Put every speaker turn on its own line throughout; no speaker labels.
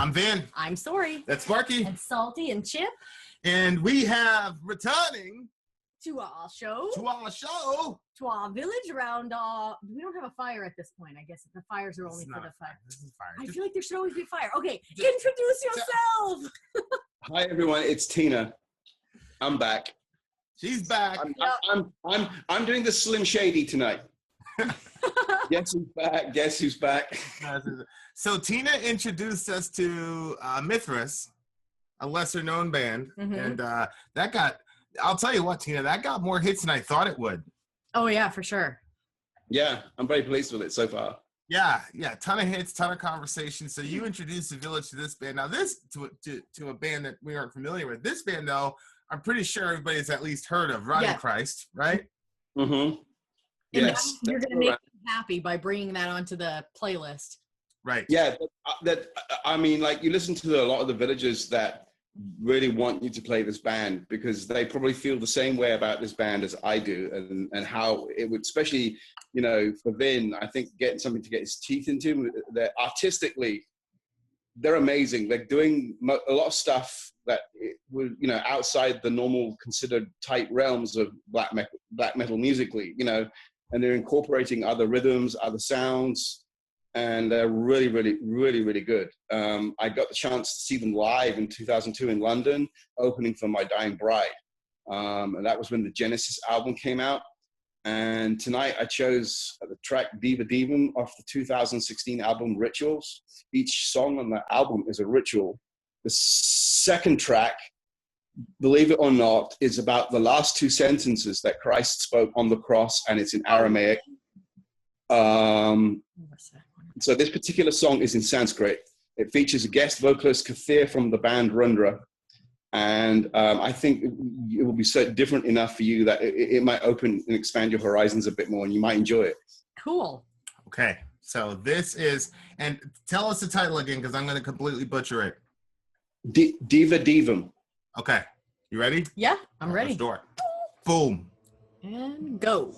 I'm Vin.
I'm Sori.
That's Sparky.
And Salty and Chip.
And we have returning
to our show.
To
our village around we don't have a fire at this point. I guess the fires are only for the fire.
This is fire.
I feel like there should always be fire. Okay, introduce yourself.
Hi everyone, it's Tina. I'm back.
She's back.
I'm doing the Slim Shady tonight. Guess who's back? Guess who's back?
So Tina introduced us to Mithras, a lesser known band, and that got. I'll tell you what, Tina, that got more hits than I thought it would.
Oh yeah, for sure.
Yeah, I'm very pleased with it so far.
Yeah, ton of hits, ton of conversations. So you introduced the village to this band. Now this to a band that we aren't familiar with. This band though, I'm pretty sure everybody's at least heard of Rotting Christ, right?
Mm-hmm. Yes.
You're going to make them happy by bringing that onto the playlist.
Right.
Yeah, I mean, like you listen to a lot of the villagers that really want you to play this band because they probably feel the same way about this band as I do, and how it would, especially, you know, for Vin, I think getting something to get his teeth into. They're artistically, they're amazing. They're doing a lot of stuff that would, you know, outside the normal considered tight realms of black metal musically, you know, and they're incorporating other rhythms, other sounds, and they're really, really, really, really good. I got the chance to see them live in 2002 in London, opening for My Dying Bride. And that was when the Genesis album came out. And tonight I chose the track Devadevam off the 2016 album Rituals. Each song on the album is a ritual. The second track, believe it or not, is about the last two sentences that Christ spoke on the cross, and it's in Aramaic. So this particular song is in Sanskrit. It features a guest vocalist, Kathir, from the band Rundra. And I think it will be so different enough for you that it might open and expand your horizons a bit more, and you might enjoy it.
Cool.
Okay, so this is, and tell us the title again, because I'm going to completely butcher it.
Devadevam.
Okay, you ready?
Yeah, I'm ready.
Let's do it. Boom.
And go.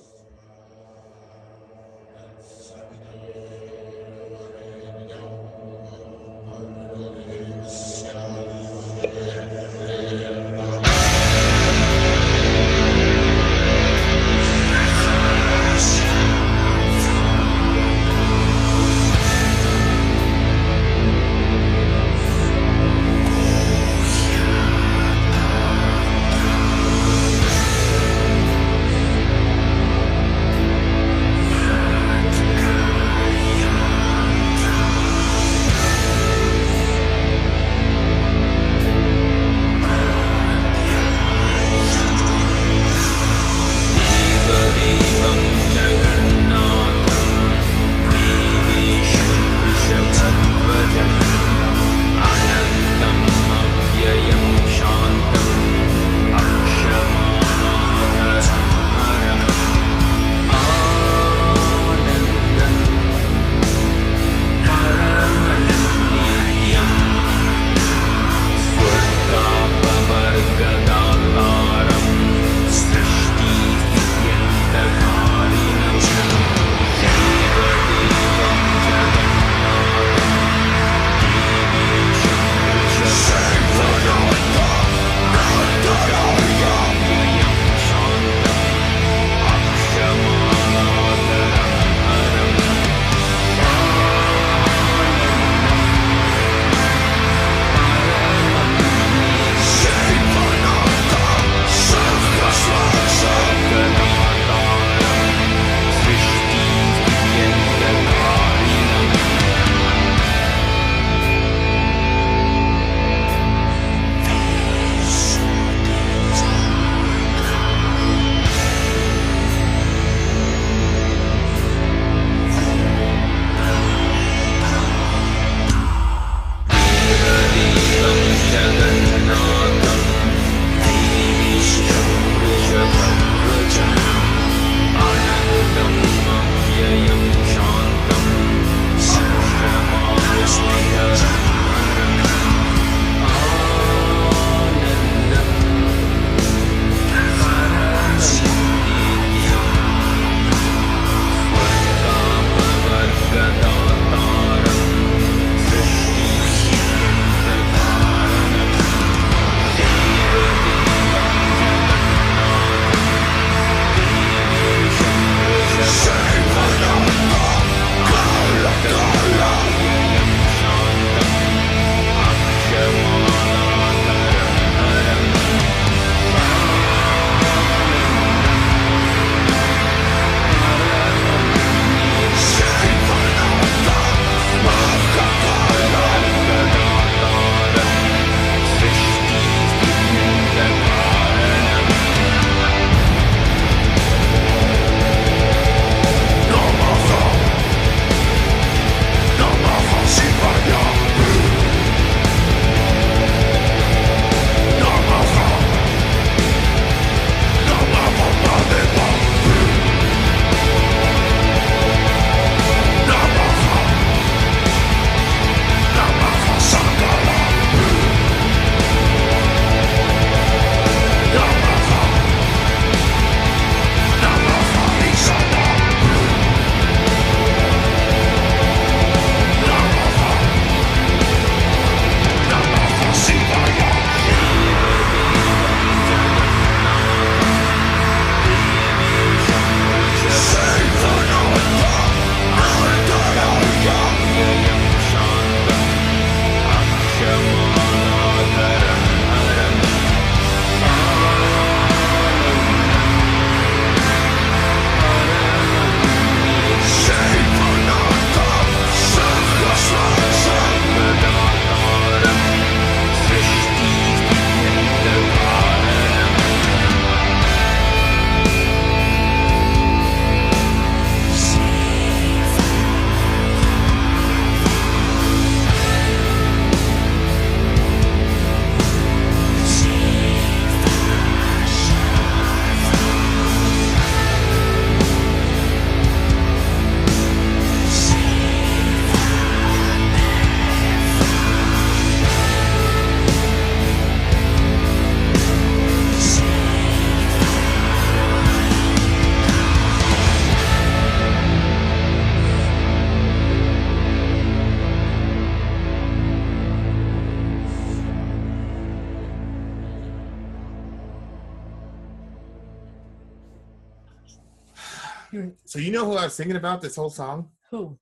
So you know who I was thinking about this whole song?
Who?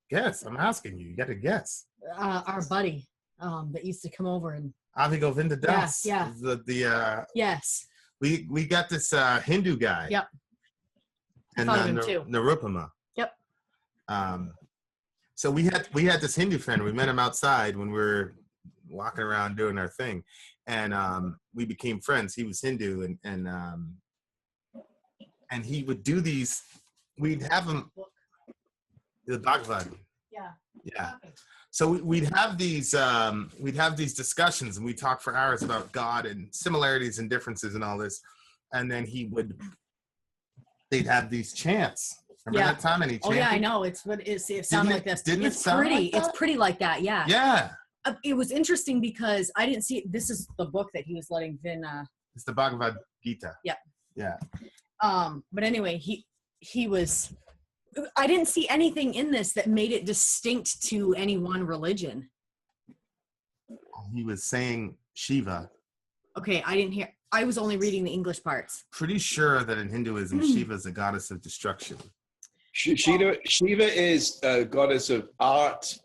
Guess. I'm asking you. You got to guess.
Our buddy that used to come over and.
Avigo Vinda Das.
Yeah. Yes.
We got this Hindu guy.
Yep.
And
I thought of him too.
Narupama.
Yep.
So we had this Hindu friend. We met him outside when we were walking around doing our thing, and we became friends. He was Hindu, and he would do these. We'd have him the Bhagavad.
Yeah.
Yeah. So we'd have these discussions, and we'd talk for hours about God and similarities and differences and all this, and then they'd have these chants. Remember that time? And he chanted?
Oh yeah, I know. It sounded like this. It's pretty. It's pretty like that. Yeah.
Yeah.
It was interesting because I didn't see it. This is the book that he was letting Vin.
It's the Bhagavad Gita.
Yeah.
Yeah.
But anyway, he was. I didn't see anything in this that made it distinct to any one religion.
He was saying Shiva.
Okay, I didn't hear. I was only reading the English parts.
Pretty sure that in Hinduism, Shiva is a goddess of destruction.
Shiva is a goddess of art,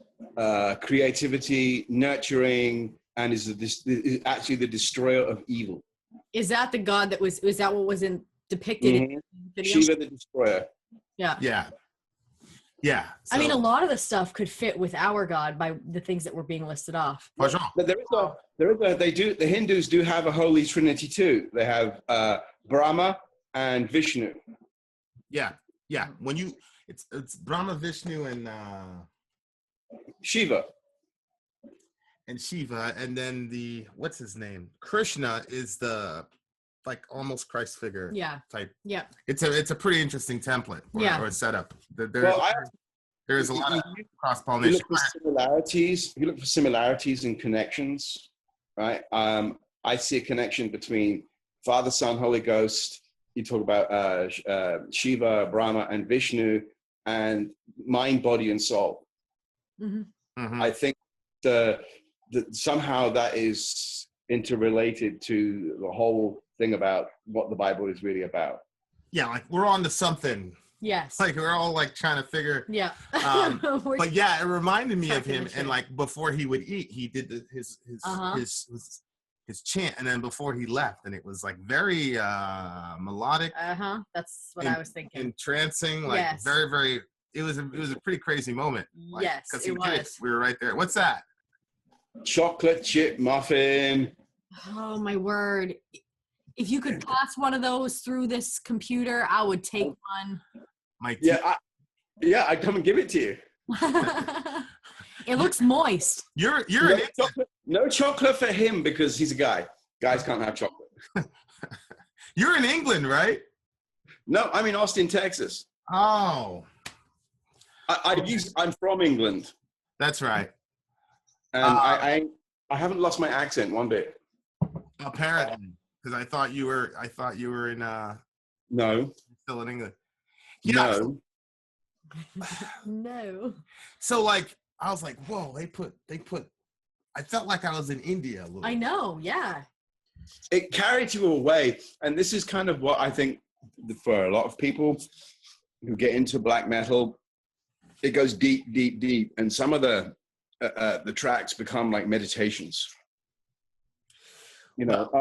creativity, nurturing, and is actually the destroyer of evil.
Is that the god that was? Is that what was depicted in the video?
Shiva the destroyer.
Yeah.
Yeah. Yeah.
So, I mean, a lot of the stuff could fit with our God by the things that were being listed off.
But
the Hindus do have a holy trinity too. They have Brahma and Vishnu.
Yeah. Yeah. When it's Brahma, Vishnu, and
Shiva.
And Shiva, and then what's his name? Krishna is the almost Christ figure type.
Yeah.
It's a pretty interesting template or setup. There's a lot of cross-pollination.
You look for similarities and connections, right? I see a connection between Father, Son, Holy Ghost. You talk about Shiva, Brahma, and Vishnu, and mind, body, and soul.
Mm-hmm.
Mm-hmm.
I think that somehow that is interrelated to the whole thing about what the Bible is really about.
Yeah, we're on to something.
Yes.
We're all trying to figure.
Yeah.
But yeah, it reminded me of him. And before he would eat, he did his chant, and then before he left, and it was very melodic.
That's what I was thinking.
Entrancing, very, very. It was a pretty crazy moment.
Yes, it was.
We were right there. What's that?
Chocolate chip muffin.
Oh my word! If you could pass one of those through this computer, I would take one.
I'd come and give it to you.
It looks moist.
You're
no chocolate for him because he's a guy. Guys can't have chocolate.
You're in England, right?
No, I'm in Austin, Texas.
Oh.
I'm from England.
That's right.
And I haven't lost my accent one bit.
Apparently, because I thought you were in
No.
Still in England.
Yeah.
No.
So I was like, whoa, they put I felt like I was in India a little.
I know, yeah.
It carried you away. And this is kind of what I think for a lot of people who get into black metal, it goes deep, deep, deep. And some of the tracks become like meditations. Black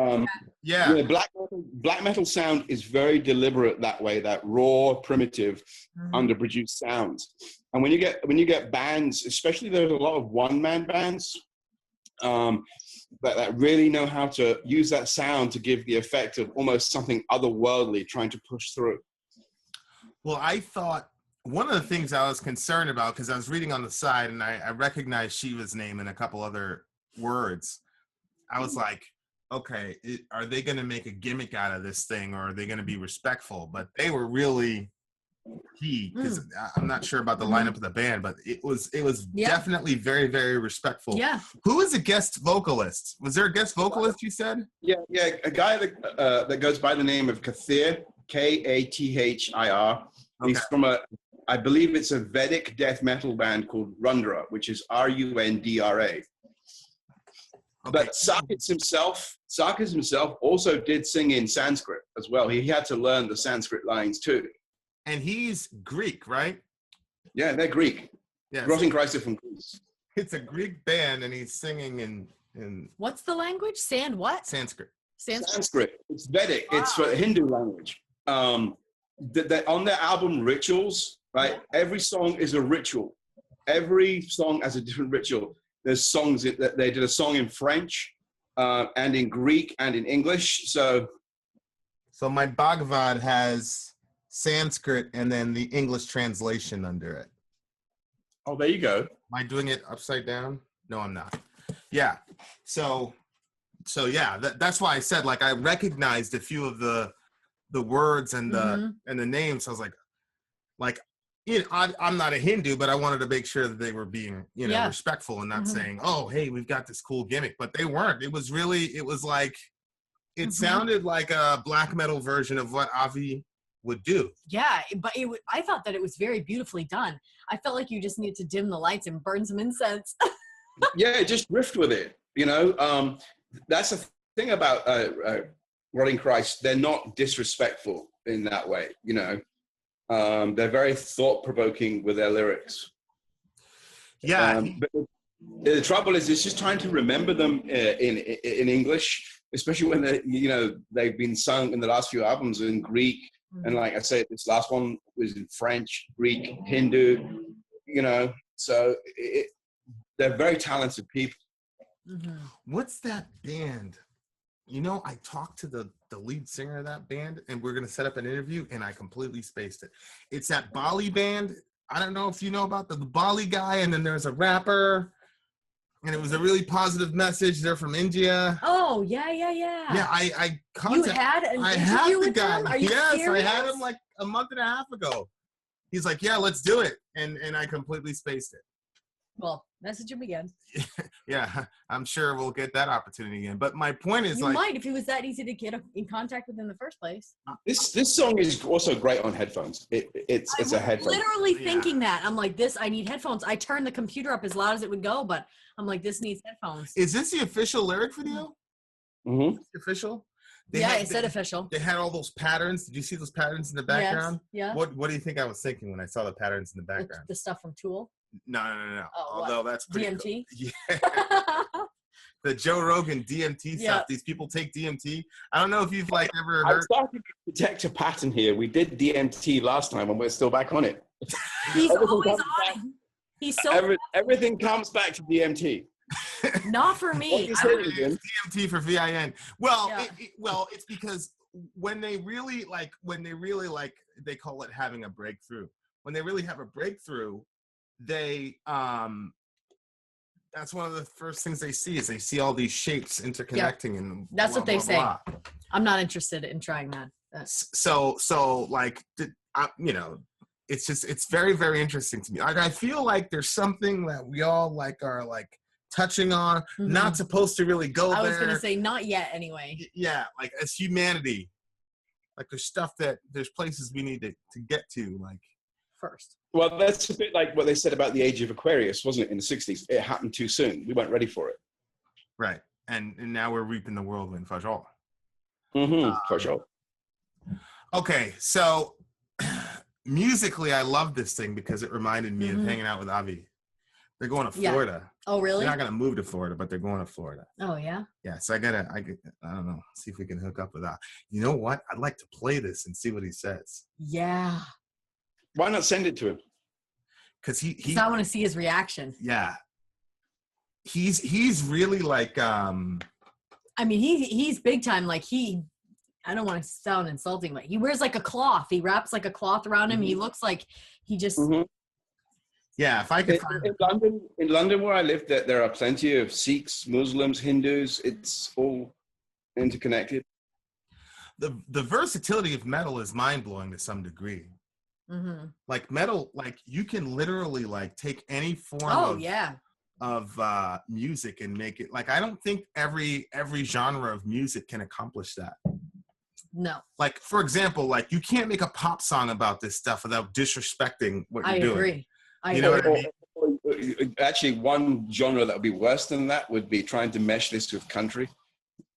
metal sound is very deliberate that way, that raw, primitive, underproduced sounds. And when you get bands, especially there's a lot of one-man bands that really know how to use that sound to give the effect of almost something otherworldly trying to push through.
Well, I thought one of the things I was concerned about, because I was reading on the side and I recognized Shiva's name and a couple other words. I was like, okay, are they going to make a gimmick out of this thing, or are they going to be respectful? But they were really because I'm not sure about the lineup of the band, but it was definitely very, very respectful.
Yeah.
Who was a guest vocalist? Was there a guest vocalist, you said?
Yeah, a guy that goes by the name of Kathir, Kathir. He's from I believe it's a Vedic death metal band called Rundra, which is Rundra. Okay. But Sarkis himself also did sing in Sanskrit as well. He had to learn the Sanskrit lines too.
and he's Greek, right?
Yeah, they're Greek.
Yeah,
Rotting Christ are from Greece.
it's a Greek band, and he's singing in
What's the language?
Sanskrit.
Sanskrit. It's Vedic.
Wow.
It's for Hindu language. On their album Rituals, right? Every song is a ritual. Every song has a different ritual. There's songs that they did a song in French, and in Greek and in English. So
my Bhagavad has Sanskrit and then the English translation under it.
oh, there you go.
Am I doing it upside down? No, I'm not. Yeah. So yeah, that's why I said, like, I recognized a few of the words and the names. I was like, you know, I'm not a Hindu, but I wanted to make sure that they were being, you know, respectful and not saying, oh, hey, we've got this cool gimmick, but they weren't. It was like, it sounded like a black metal version of what Avi would do.
Yeah, but I thought that it was very beautifully done. I felt like you just need to dim the lights and burn some incense.
Yeah, just riff with it. You know, that's the thing about Rotting Christ. They're not disrespectful in that way. You know, they're very thought-provoking with their lyrics.
Yeah.
But the trouble is, it's just trying to remember them in English, especially when they've been sung in the last few albums in Greek. And like I said, this last one was in French, Greek, Hindu, you know, so they're very talented people.
What's that band? You know, I talked to the lead singer of that band, and we're going to set up an interview, and I completely spaced it. It's that Bali band. I don't know if you know about the Bali guy, and then there's a rapper, and it was a really positive message. They're from India.
Oh, yeah.
Yeah, I
You had an interview with him? Are you serious?
I had him like a month and a half ago. He's like, yeah, let's do it. And I completely spaced it.
Well, message him again.
Yeah, I'm sure we'll get that opportunity again. But my point is,
you might, if he was that easy to get in contact with in the first place.
This song is also great on headphones. It's a headphone.
Literally thinking that. I'm like, I need headphones. I turned the computer up as loud as it would go, but I'm like, this needs headphones.
Is this the official lyric video?
Mm-hmm.
Official?
It said official.
They had all those patterns. Did you see those patterns in the background?
Yes, yeah.
What do you think I was thinking when I saw the patterns in the background?
The stuff from Tool?
No.
Oh,
although that's pretty
DMT?
cool. Yeah. The Joe Rogan DMT stuff. These people take DMT. I don't know if you've like ever heard.
I'm starting to detect a pattern here. We did DMT last time, and we're still back on it.
He's always on it. He's so
everything comes back to DMT.
Not for me.
It's DMT for VIN. Well, it's because when they really like, they call it having a breakthrough. When they really have a breakthrough, they that's one of the first things they see is they see all these shapes interconnecting and
that's
blah,
what they
blah,
say.
blah.
I'm not interested in trying that.
So like, you know, it's very, very interesting to me. Like, I feel like there's something that we all like are like touching on, not supposed to really go there.
I was going to say not yet anyway.
Yeah. Like as humanity, like there's places we need to get to like
first.
Well, that's a bit like what they said about the age of Aquarius, wasn't it? In the 60s, it happened too soon. We weren't ready for it.
Right. And now we're reaping the whirlwind for sure.
For sure.
Okay. So musically, I love this thing because it reminded me of hanging out with Avi. They're going to Florida.
Yeah. Oh, really?
They're not going to move to Florida, but they're going to Florida.
Oh, yeah?
Yeah, so I don't know, see if we can hook up with that. You know what? I'd like to play this and see what he says.
Yeah.
Why not send it to him?
Because
I want to see his reaction.
Yeah. He's really like...
I mean, he's big time. Like I don't want to sound insulting, but he wears like a cloth. He wraps like a cloth around him. He looks like he just...
Yeah, if I could find...
In London, where I live, there are plenty of Sikhs, Muslims, Hindus. It's all interconnected.
The versatility of metal is mind-blowing to some degree. Like metal, like you can literally like take any form of music and make it. Like I don't think every genre of music can accomplish that.
No.
Like for example, like you can't make a pop song about this stuff without disrespecting what you're doing.
I agree.
You know what I
mean? Actually, one genre that would be worse than that would be trying to mesh this with country.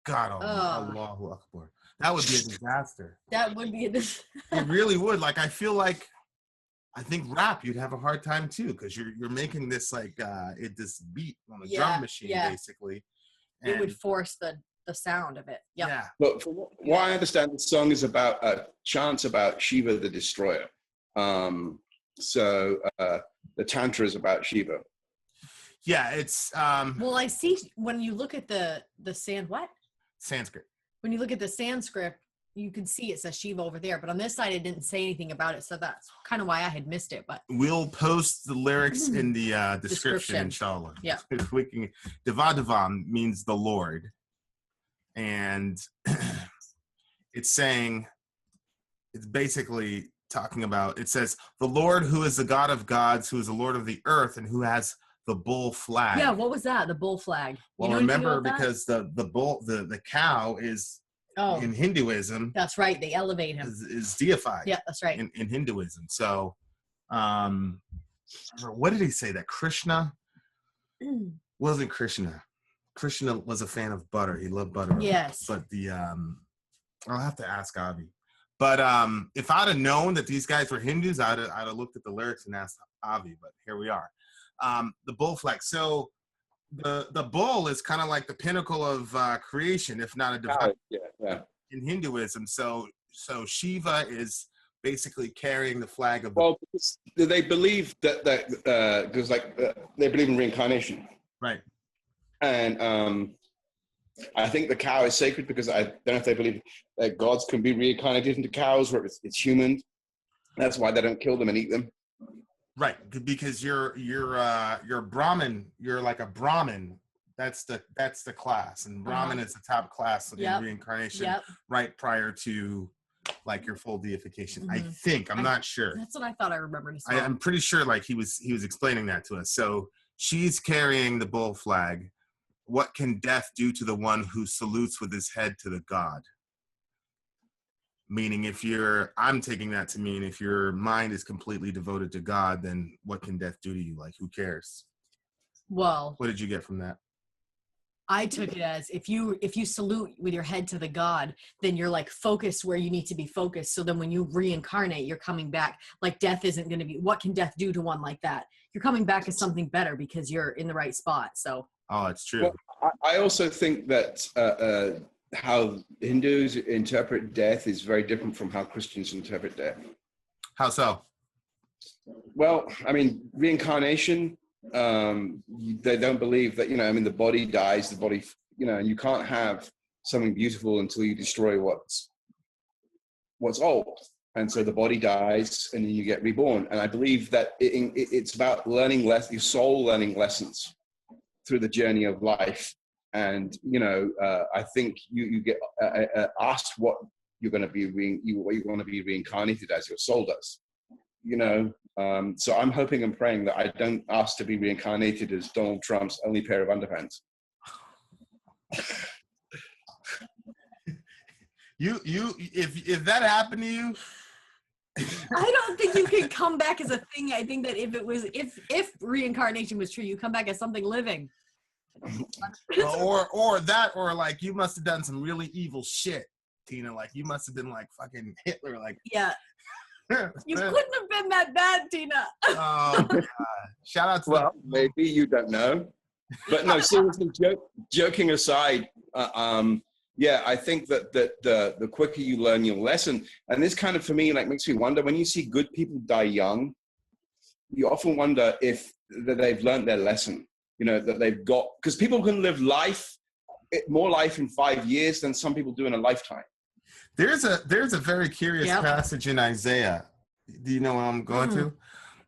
God, Allahu Akbar. That would be a disaster.
That would be
It really would. Like, I feel like, I think rap, you'd have a hard time too, because you're making this like this beat on a drum machine, basically.
And it would force the sound of it. Yep.
Yeah.
But from what I understand, the song is about a chant about Shiva the Destroyer. So the Tantra is about Shiva.
Yeah, it's
well, I see when you look at the
Sanskrit.
When you look at the Sanskrit, you can see it says Shiva over there, but on this side it didn't say anything about it, so that's kind of why I had missed it. But
we'll post the lyrics in the description, inshallah.
Yeah.
If we can. Devadevam means the Lord, and it's basically talking about, it says, the Lord who is the God of gods, who is the Lord of the earth, and who has the bull flag.
Yeah, what was that? The bull flag.
Well, remember, because the bull, the cow is in Hinduism.
That's right. They elevate him.
Is deified.
Yeah, that's right.
In Hinduism. So, what did he say? That Krishna wasn't Krishna. Krishna was a fan of butter. He loved butter.
Yes.
But I'll have to ask Avi. But if I'd have known that these guys were Hindus, I'd have looked at the lyrics and asked Avi. But here we are. The bull flag. So the bull is kind of like the pinnacle of creation, if not a divine. In Hinduism. So Shiva is basically carrying the flag of.
Well, because they believe that because they believe in reincarnation,
right?
And I think the cow is sacred because I don't know if they believe that gods can be reincarnated into cows, where it's human. That's why they don't kill them and eat them.
Right, because you're Brahmin. You're like a Brahmin. That's the class, and Brahmin is the top class of reincarnation, right prior to like your full deification. I think I'm not sure.
That's what I thought I remembered.
I'm pretty sure like he was explaining that to us. So she's carrying the bull flag. What can death do to the one who salutes with his head to the god? Meaning, I'm taking that to mean if your mind is completely devoted to God, then what can death do to you? Like, who cares?
Well,
what did you get from that?
I took it as if you salute with your head to the God, then you're like focused where you need to be focused. So then when you reincarnate, you're coming back. Like death isn't going to be, what can death do to one like that? You're coming back as something better because you're in the right spot. So.
Oh, it's true.
Well, I also think that how Hindus interpret death is very different from how Christians interpret death.
How so?
Well, I mean, reincarnation, they don't believe that, the body dies, the body, and you can't have something beautiful until you destroy what's old. And so the body dies and then you get reborn. And I believe that it's about learning your soul learning lessons through the journey of life. And, I think you get asked what you're going to be, what you want to be reincarnated as, your soul does, so I'm hoping and praying that I don't ask to be reincarnated as Donald Trump's only pair of underpants.
If that happened to you,
I don't think you can come back as a thing. I think that if reincarnation was true, you come back as something living.
or like you must have done some really evil shit, Tina. Like you must have been like fucking Hitler. Like
you couldn't have been that bad, Tina.
Oh God. Shout out to
maybe you don't know, but no, seriously, joking aside, I think that the quicker you learn your lesson, and this kind of for me like makes me wonder when you see good people die young, you often wonder if that they've learned their lesson. That they've got, because people can live more life in 5 years than some people do in a lifetime.
There's a very curious passage in Isaiah. Do you know what I'm going to?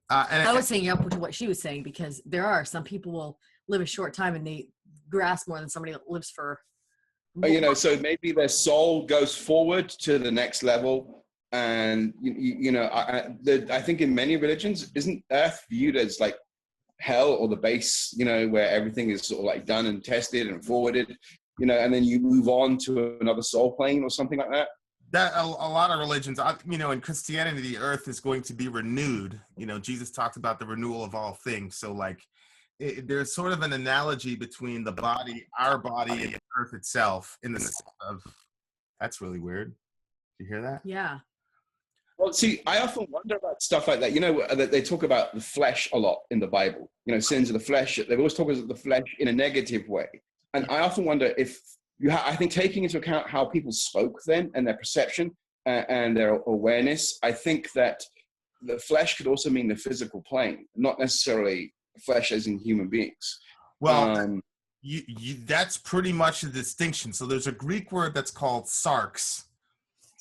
I was saying up to what she was saying, because there are some people will live a short time and they grasp more than somebody that lives for.
So maybe their soul goes forward to the next level. And, I think in many religions, isn't Earth viewed as like hell or the base, where everything is sort of like done and tested and forwarded, and then you move on to another soul plane or something like that?
That a lot of religions, in Christianity, the earth is going to be renewed. Jesus talked about the renewal of all things. So like there's sort of an analogy between our body and the earth itself in the sense of That's really weird. Did you hear that?
Yeah.
Well, see, I often wonder about stuff like that. You know, that they talk about the flesh a lot in the Bible. You know, sins of the flesh. They always talk about the flesh in a negative way. And I often wonder if I think taking into account how people spoke then and their perception and their awareness, I think that the flesh could also mean the physical plane, not necessarily flesh as in human beings.
Well, that's pretty much the distinction. So there's a Greek word that's called sarx.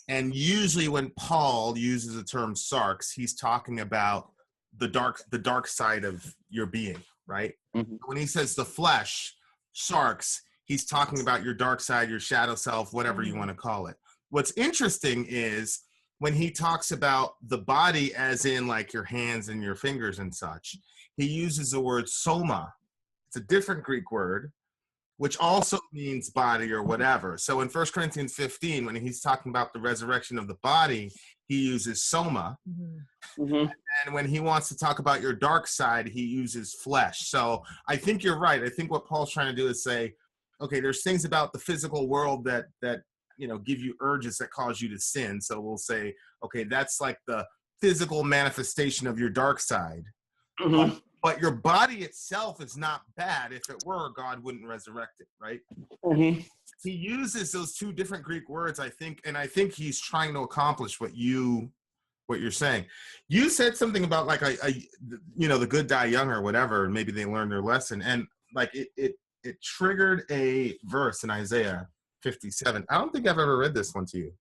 And usually when Paul uses the term sarx, he's talking about the dark side of your being, right?
Mm-hmm.
When he says the flesh, sarx, he's talking about your dark side, your shadow self, whatever you want to call it. What's interesting is when he talks about the body as in like your hands and your fingers and such, he uses the word soma. It's a different Greek word, which also means body or whatever. So in 1 Corinthians 15, when he's talking about the resurrection of the body, he uses soma.
Mm-hmm.
And when he wants to talk about your dark side, he uses flesh. So I think you're right. I think what Paul's trying to do is say, okay, there's things about the physical world that you know, give you urges that cause you to sin. So we'll say, okay, that's like the physical manifestation of your dark side.
Mm-hmm.
But your body itself is not bad. If it were, God wouldn't resurrect it, right?
Mm-hmm.
He uses those two different Greek words, I think, and I think he's trying to accomplish what you're saying. You said something about like you know, the good die young or whatever, and maybe they learned their lesson, and like it triggered a verse in Isaiah 57. I don't think I've ever read this one to you.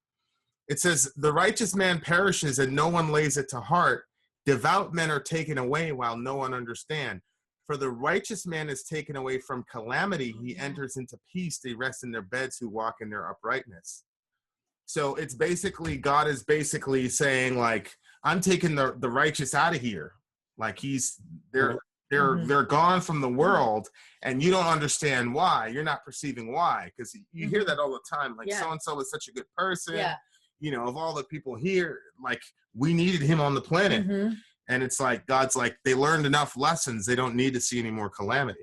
It says, "The righteous man perishes, and no one lays it to heart. Devout men are taken away while no one understand. For the righteous man is taken away from calamity. He enters into peace. They rest in their beds who walk in their uprightness." So it's basically, God is basically saying, like, I'm taking the righteous out of here. Like they're gone from the world, and you don't understand why. You're not perceiving why, because you hear that all the time. Like, so-and-so is such a good person.
Yeah.
You know, of all the people here, like, we needed him on the planet. And it's like, God's like, they learned enough lessons. They don't need to see any more calamity,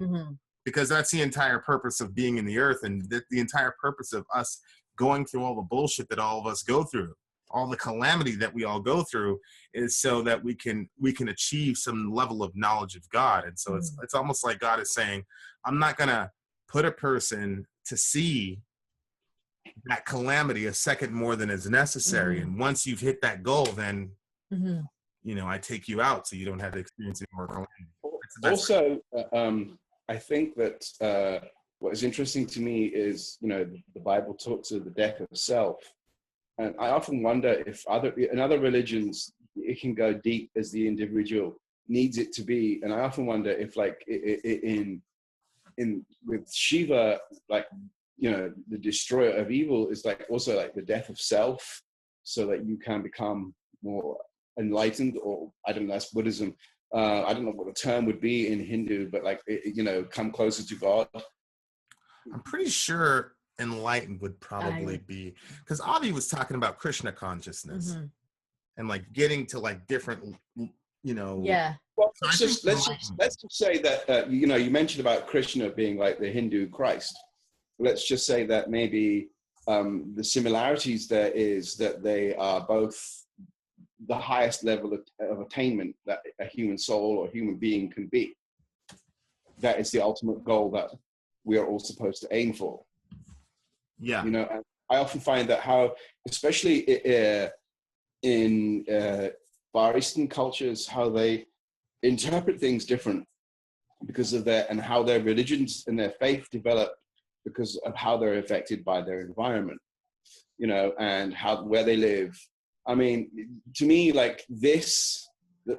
because that's the entire purpose of being in the earth. And the entire purpose of us going through all the bullshit that all of us go through, all the calamity that we all go through, is so that we can achieve some level of knowledge of God. And so it's almost like God is saying, I'm not going to put a person to see that calamity a second more than is necessary. And once you've hit that goal, then, you know, I take you out so you don't have to experience any more calamity.
Also, I think that what is interesting to me is, you know, the Bible talks of the death of self. And I often wonder if in other religions, it can go deep as the individual needs it to be. And I often wonder if, like, with Shiva, like, you know, the destroyer of evil is like also like the death of self, so that you can become more enlightened, or I don't know, that's Buddhism. I don't know what the term would be in Hindu, but like, you know, come closer to God.
I'm pretty sure enlightened would probably be, because Avi was talking about Krishna consciousness and like getting to like different, you know.
Yeah.
Well, let's just say that you know, you mentioned about Krishna being like the Hindu Christ. Let's just say that maybe the similarities there is that they are both the highest level of attainment that a human soul or human being can be. That is the ultimate goal that we are all supposed to aim for.
Yeah.
You know, and I often find that how, especially in Far Eastern cultures, how they interpret things different because of and how their religions and their faith develop because of how they're affected by their environment, you know, and where they live. I mean, to me, like the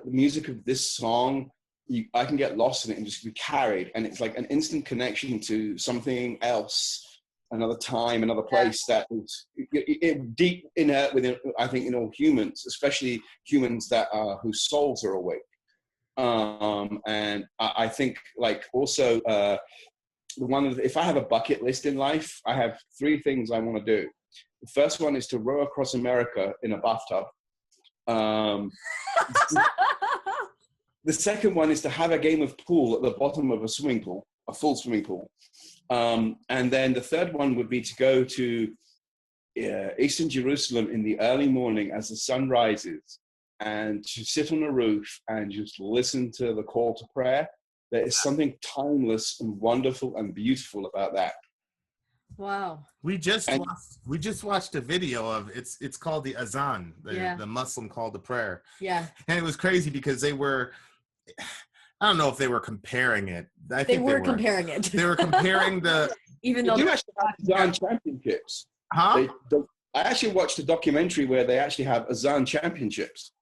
music of this song, I can get lost in it and just be carried, and it's like an instant connection to something else, another time, another place that is deep inert within, I think, in all humans, especially humans that whose souls are awake. And I think, like, also if I have a bucket list in life, I have 3 things I want to do. The first one is to row across America in a bathtub. The second one is to have a game of pool at the bottom of a swimming pool, a full swimming pool. And then the third one would be to go to Eastern Jerusalem in the early morning as the sun rises, and to sit on a roof and just listen to the call to prayer. There is something timeless and wonderful and beautiful about that.
Wow.
We just watched a video of it's called the Azan, the Muslim call to prayer.
Yeah.
And it was crazy because I don't know if they were comparing it.
They were comparing it.
They were comparing the
even though
they do actually have Azan championships.
Huh?
I actually watched a documentary where they actually have Azan championships.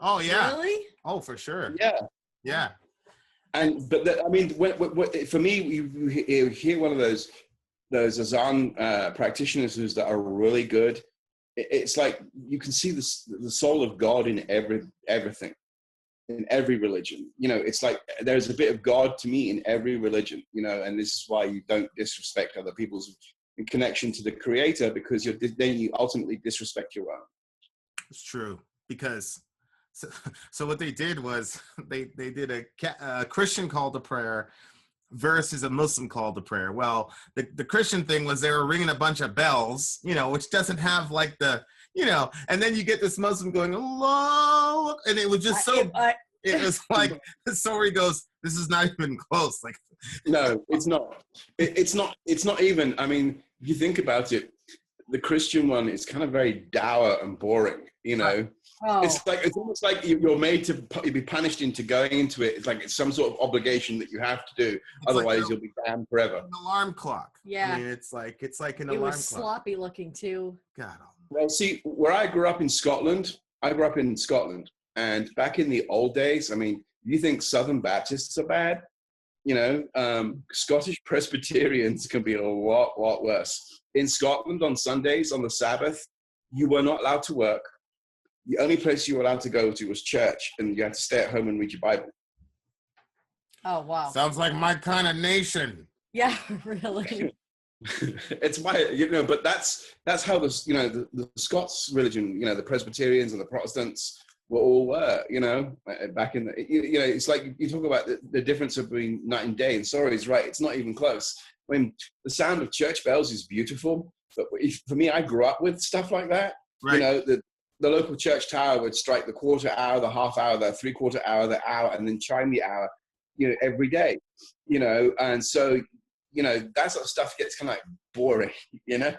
Oh yeah.
Really?
Oh, for sure.
Yeah.
Yeah.
I mean, for me, you hear one of those Azan practitioners that are really good. It's like you can see the soul of God in everything, in every religion. You know, it's like there's a bit of God to me in every religion. You know, and this is why you don't disrespect other people's connection to the Creator, because then you ultimately disrespect your own.
It's true, because so what they did was they did a Christian call to prayer versus a Muslim call to prayer. Well, the Christian thing was they were ringing a bunch of bells, you know, which doesn't have like and then you get this Muslim going, Allah, and it was just it was like, Sori goes, this is not even close. Like,
no, it's not. It's not even, I mean, if you think about it, the Christian one is kind of very dour and boring, you know.
Oh.
It's almost like you're made to be punished into going into it. It's like it's some sort of obligation that you have to do. Otherwise, like you'll be damned forever.
An alarm clock.
Yeah.
I mean, it's like an
it
alarm
was
clock.
sloppy looking too.
God.
Well, see, where I grew up in Scotland, and back in the old days, I mean, you think Southern Baptists are bad? You know, Scottish Presbyterians can be a lot worse. In Scotland, on Sundays, on the Sabbath, you were not allowed to work. The only place you were allowed to go to was church, and you had to stay at home and read your Bible.
Oh, wow.
Sounds like my kind of nation.
Yeah, really.
It's why, but that's how the Scots religion, the Presbyterians and the Protestants were, back in the, it's like you talk about the difference between night and day, and Sori's right, it's not even close. I mean, the sound of church bells is beautiful, but for me, I grew up with stuff like that. Right. The local church tower would strike the quarter hour, the half hour, the 3/4 hour, the hour, and then chime the hour, every day, and so, that sort of stuff gets kind of like boring, Yeah.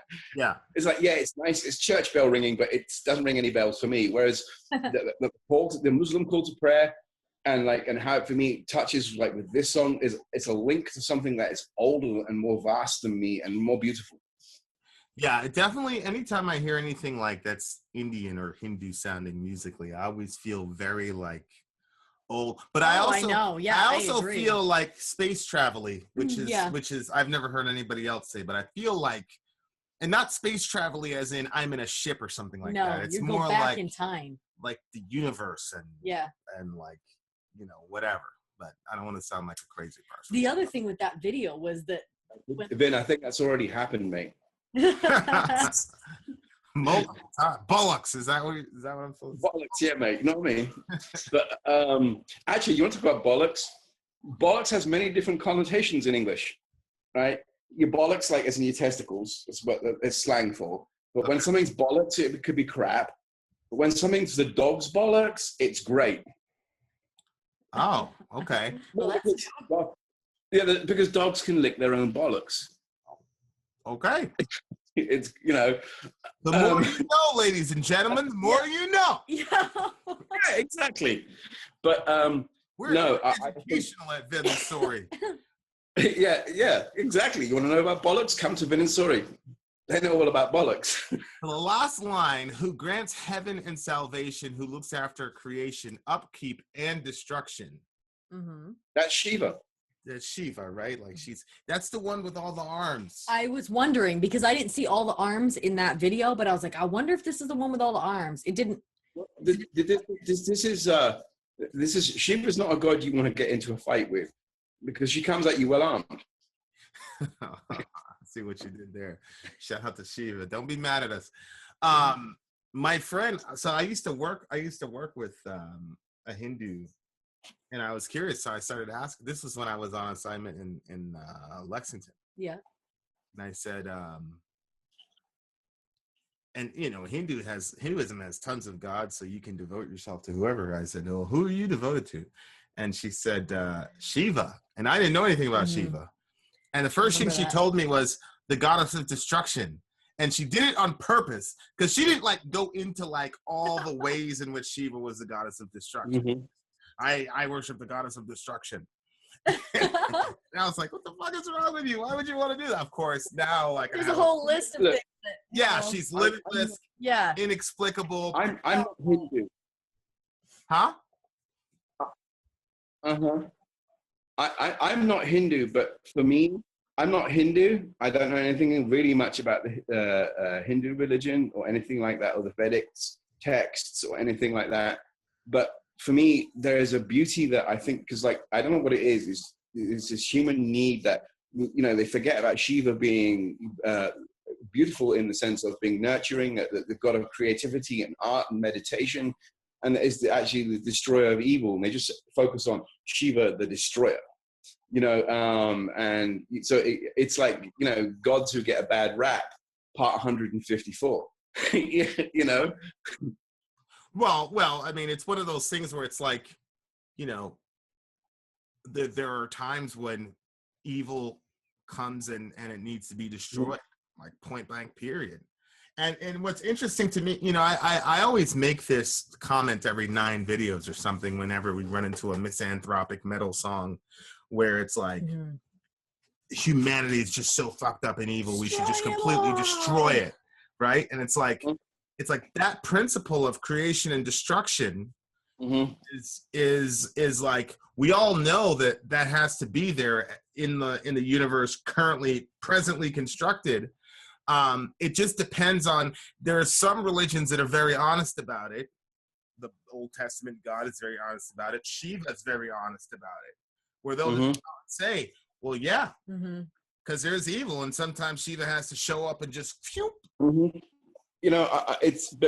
It's like, it's nice. It's church bell ringing, but it doesn't ring any bells for me. Whereas the Muslim call to prayer and how it for me touches like with this song it's a link to something that is older and more vast than me and more beautiful.
Yeah, it definitely, anytime I hear anything like that's Indian or Hindu sounding musically, I always feel very like old. But I also feel like space travel-y, which is I've never heard anybody else say, but I feel like, and not space travel-y as in I'm in a ship or something like that. It's more
back in time,
like the universe and like, whatever. But I don't want to sound like a crazy person.
The other thing with that video was that
Vin, I think that's already happened, mate.
Bollocks, is that what I'm supposed to say?
Bollocks, yeah, mate. You know what I mean? But actually, you want to talk about bollocks? Bollocks has many different connotations in English, right? Your bollocks, like as in your testicles, is what it's slang for. But when something's bollocks, it could be crap. But when something's the dog's bollocks, it's great.
Oh, okay.
Well,
because dogs can lick their own bollocks.
Okay.
It's,
the more you know, ladies and gentlemen, the more you know.
Yeah,
exactly. But
we're educational at Vin and Sori.
yeah, exactly. You want to know about bollocks? Come to Vin and Sori. They know all about bollocks.
The last line, who grants heaven and salvation, who looks after creation, upkeep, and destruction.
Mm-hmm.
That's Shiva.
That's Shiva, right? Like that's the one with all the arms.
I was wondering because I didn't see all the arms in that video, but I was like, I wonder if this is the one with all the arms. It didn't.
This is Shiva's not a god you want to get into a fight with because she comes at you well armed.
See what you did there. Shout out to Shiva. Don't be mad at us. My friend. So I used to work with a Hindu. And I was curious, so I started asking. This was when I was on assignment in Lexington.
Yeah.
And I said, and Hinduism has tons of gods, so you can devote yourself to whoever. I said, well, who are you devoted to? And she said, Shiva. And I didn't know anything about Shiva. And the first thing she told me was the goddess of destruction. And she did it on purpose because she didn't like go into like all the ways in which Shiva was the goddess of destruction. I worship the goddess of destruction. And I was like, what the fuck is wrong with you? Why would you want to do that? Of course, now like
there's a whole list of things that,
she's limitless, inexplicable.
I'm not Hindu.
Huh?
I'm not Hindu, but for me, I'm not Hindu. I don't know anything really much about the Hindu religion or anything like that, or the Vedic texts or anything like that. But for me, there is a beauty that I think, because like, I don't know what it is. It's this human need that, they forget about Shiva being beautiful in the sense of being nurturing, the god of creativity and art and meditation, and is actually the destroyer of evil. And they just focus on Shiva, the destroyer. And so it's like, gods who get a bad rap, part 154,
Well, I mean, it's one of those things where it's like, there are times when evil comes and it needs to be destroyed, like point blank, period. And what's interesting to me, I always make this comment every 9 videos or something whenever we run into a misanthropic metal song where it's like, humanity is just so fucked up and evil, we should just completely destroy it, right? And it's like that principle of creation and destruction is like, we all know that has to be there in the universe presently constructed. It just depends on, there are some religions that are very honest about it. The Old Testament God is very honest about it. Shiva is very honest about it, where they'll say, well, yeah, because there's evil, and sometimes Shiva has to show up and just phew.
But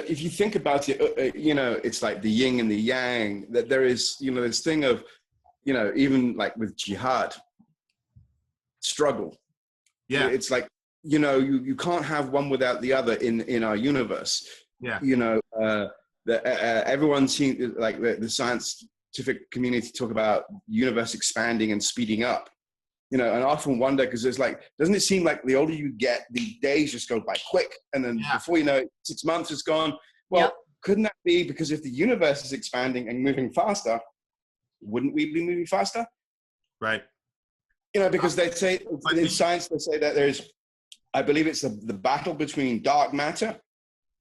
if you think about it, it's like the yin and the yang, that there is, this thing of, even like with jihad, struggle. Yeah. It's like, you can't have one without the other in our universe. Yeah. Everyone seems like the scientific community talk about universe expanding and speeding up. And I often wonder, because there's like, doesn't it seem like the older you get, the days just go by quick, and then before you know it, 6 months is gone? Well, couldn't that be because if the universe is expanding and moving faster, wouldn't we be moving faster?
Right.
Because they say in science, they say that there's, I believe it's the battle between dark matter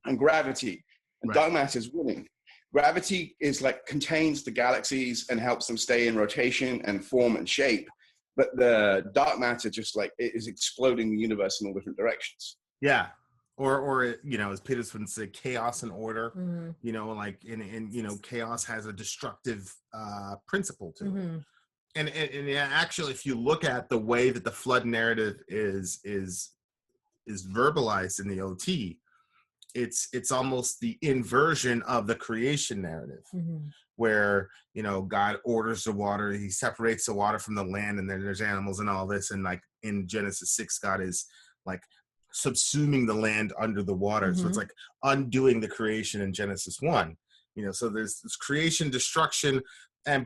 and gravity, and dark matter is winning. Gravity is like contains the galaxies and helps them stay in rotation and form and shape. But the dark matter just like it is exploding the universe in all different directions.
Yeah. Or as Peterson said, chaos and order, like in chaos has a destructive principle to it. And actually, if you look at the way that the flood narrative is verbalized in the OT, it's almost the inversion of the creation narrative, where God orders the water, he separates the water from the land, and then there's animals and all this, and like in Genesis 6, God is like subsuming the land under the water. So it's like undoing the creation in Genesis 1. So there's this creation, destruction,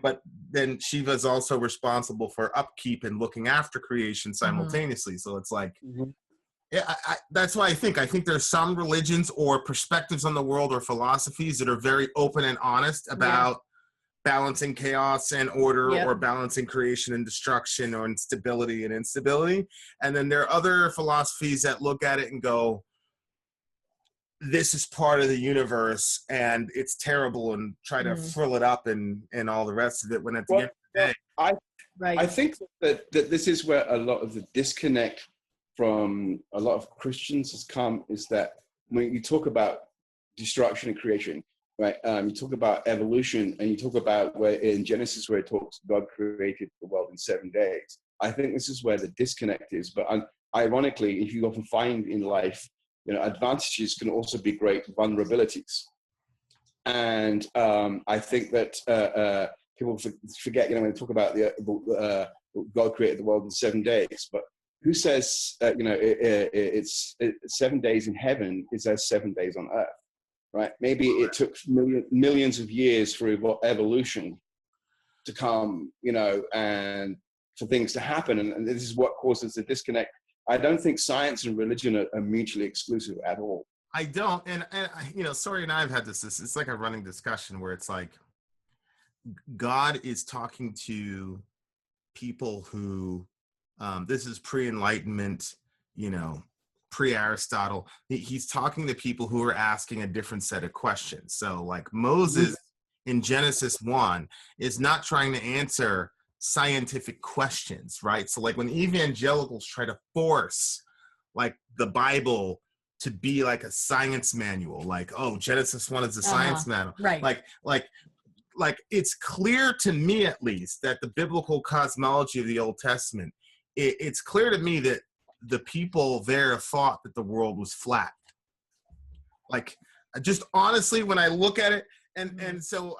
but then Shiva is also responsible for upkeep and looking after creation simultaneously. So it's like, that's why I think there's some religions or perspectives on the world or philosophies that are very open and honest about balancing chaos and order, or balancing creation and destruction, or stability and instability. And then there are other philosophies that look at it and go, this is part of the universe and it's terrible, and try to frill it up and all the rest of it, when at the end of the day.
I think that this is where a lot of the disconnect from a lot of Christians has come, is that when you talk about destruction and creation, right? You talk about evolution, and you talk about where in Genesis, where it talks God created the world in 7 days. I think this is where the disconnect is. But ironically, if you often find in life, advantages can also be great vulnerabilities. And I think that people forget, when they talk about God created the world in 7 days, but who says, it's 7 days in heaven is as 7 days on earth, right? Maybe it took millions of years for evolution to come, and for things to happen. And this is what causes the disconnect. I don't think science and religion are mutually exclusive at all.
I don't. And Sori and I have had this, it's like a running discussion where it's like, God is talking to people who, this is pre-Enlightenment, pre-Aristotle. He's talking to people who are asking a different set of questions. So like Moses in Genesis 1 is not trying to answer scientific questions, right? So like when evangelicals try to force like the Bible to be like a science manual, like, oh, Genesis 1 is a science manual.
Right.
Like it's clear to me, at least, that the biblical cosmology of the Old Testament, it's clear to me that the people there thought that the world was flat. Like, just honestly, when I look at it, and so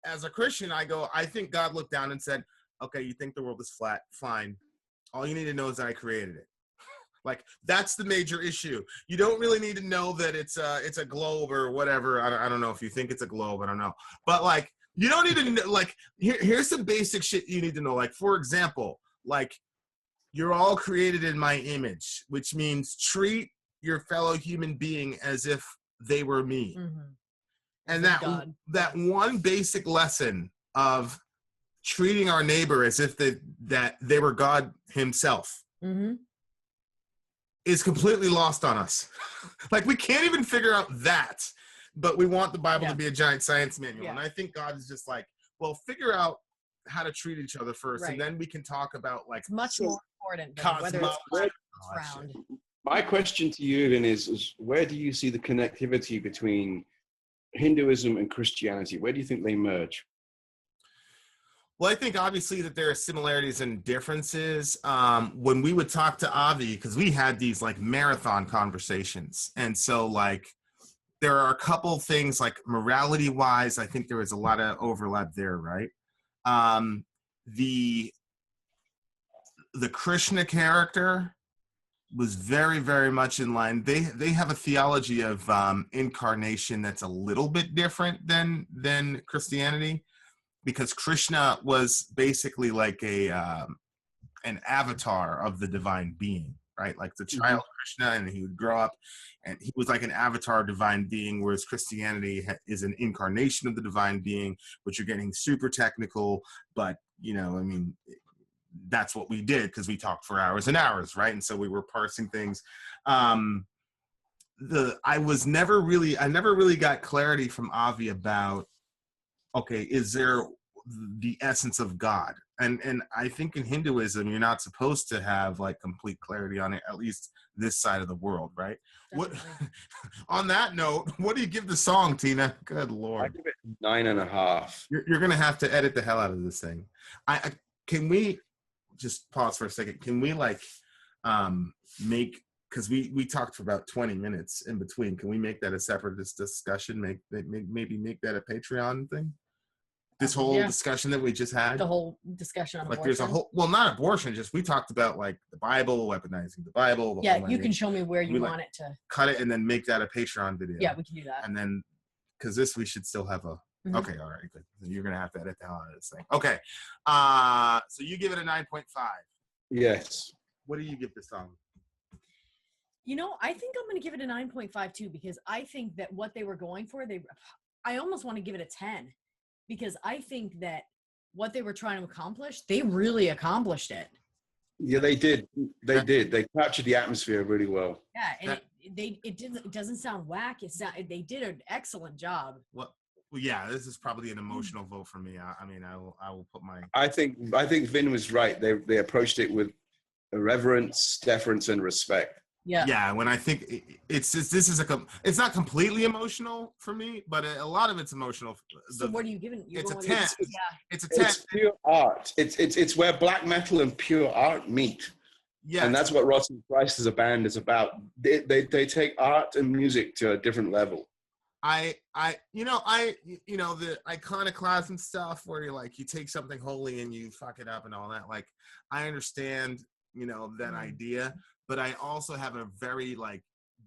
as a Christian, I think God looked down and said, okay, you think the world is flat, fine. All you need to know is that I created it. Like, that's the major issue. You don't really need to know that it's a globe or whatever. I don't know if you think it's a globe. I don't know. But like, you don't need to know, like, here's some basic shit you need to know. Like, for example, like, you're all created in my image, which means treat your fellow human being as if they were me. Mm-hmm. And that one basic lesson of treating our neighbor as if that they were God himself. Mm-hmm. Is completely lost on us. Like, we can't even figure out that, but we want the Bible to be a giant science manual. And I think God is just like, well, figure out how to treat each other first, and then we can talk about like,
it's much more important than whether it's flat or round.
My question to you then is where do you see the connectivity between Hinduism and Christianity? Where do you think they merge?
Well, I think obviously that there are similarities and differences. When we would talk to Avi, because we had these like marathon conversations. And so like, there are a couple things like morality wise, I think there was a lot of overlap there, right? The Krishna character was very, very much in line. They have a theology of incarnation that's a little bit different than Christianity. Because Krishna was basically like an avatar of the divine being, right? Like the child Krishna, and he would grow up, and he was like an avatar divine being, whereas Christianity is an incarnation of the divine being, which you're getting super technical, but, I mean, that's what we did because we talked for hours and hours, right? And so we were parsing things. I never really got clarity from Avi about, okay, is there the essence of God? And I think in Hinduism, you're not supposed to have like complete clarity on it, at least this side of the world, right? Definitely. What? On that note, what do you give the song, Tina? Good Lord.
I give it 9.5.
You're gonna have to edit the hell out of this thing. Can we just pause for a second? Can we like make, because we talked for about 20 minutes in between. Can we make that a separate discussion? Maybe make that a Patreon thing? This whole discussion that we just had?
The whole discussion on
like
abortion?
There's a whole, well, not abortion, just we talked about like the Bible, weaponizing the Bible.
You can show me where you want it to.
Cut it and then make that a Patreon video.
Yeah, we can do that.
And then, because this we should still have a, okay, all right, good. You're going to have to edit the hell out of this thing. Okay, so you give it a 9.5.
Yes.
What do you give this song?
I think I'm going to give it a 9.5 too, because I think that what they were going for, I almost want to give it a 10. Because I think that what they were trying to accomplish, they really accomplished it.
Yeah, they did. They captured the atmosphere really well.
Yeah, and it doesn't sound whack. They did an excellent job.
Well, yeah, this is probably an emotional vote for me. I mean, I will put my.
I think Vin was right. They approached it with reverence, deference, and respect.
Yeah. When I think it's not completely emotional for me, but a lot of it's emotional.
So what are you giving?
It's a 10. It's a 10.
It's pure art. It's where black metal and pure art meet. Yeah. And that's what Rotten Christ as a band is about. They take art and music to a different level.
The iconoclasm stuff where you take something holy and you fuck it up and all that. Like, I understand you know, that idea. But I also have a very like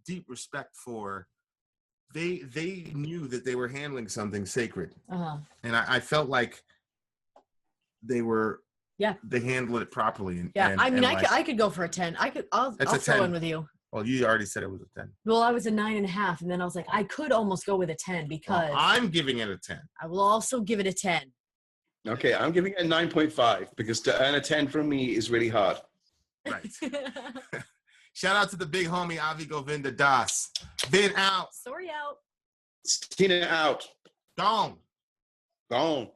deep respect for, they knew that they were handling something sacred. And I felt like they were, they handled it properly. And,
I mean,
like,
I could go for a 10. I'll throw in with you.
Well, you already said it was a 10.
Well, I was a 9.5, and then I was like, I could almost go with a 10 because
I'm giving it a 10.
I will also give it a 10.
Okay, I'm giving it a 9.5 because to earn a 10 from me is really hard.
Right. Shout out to the big homie Avi Govinda Das. Vin out.
Sori out.
Tina out.
Gone.
Gone.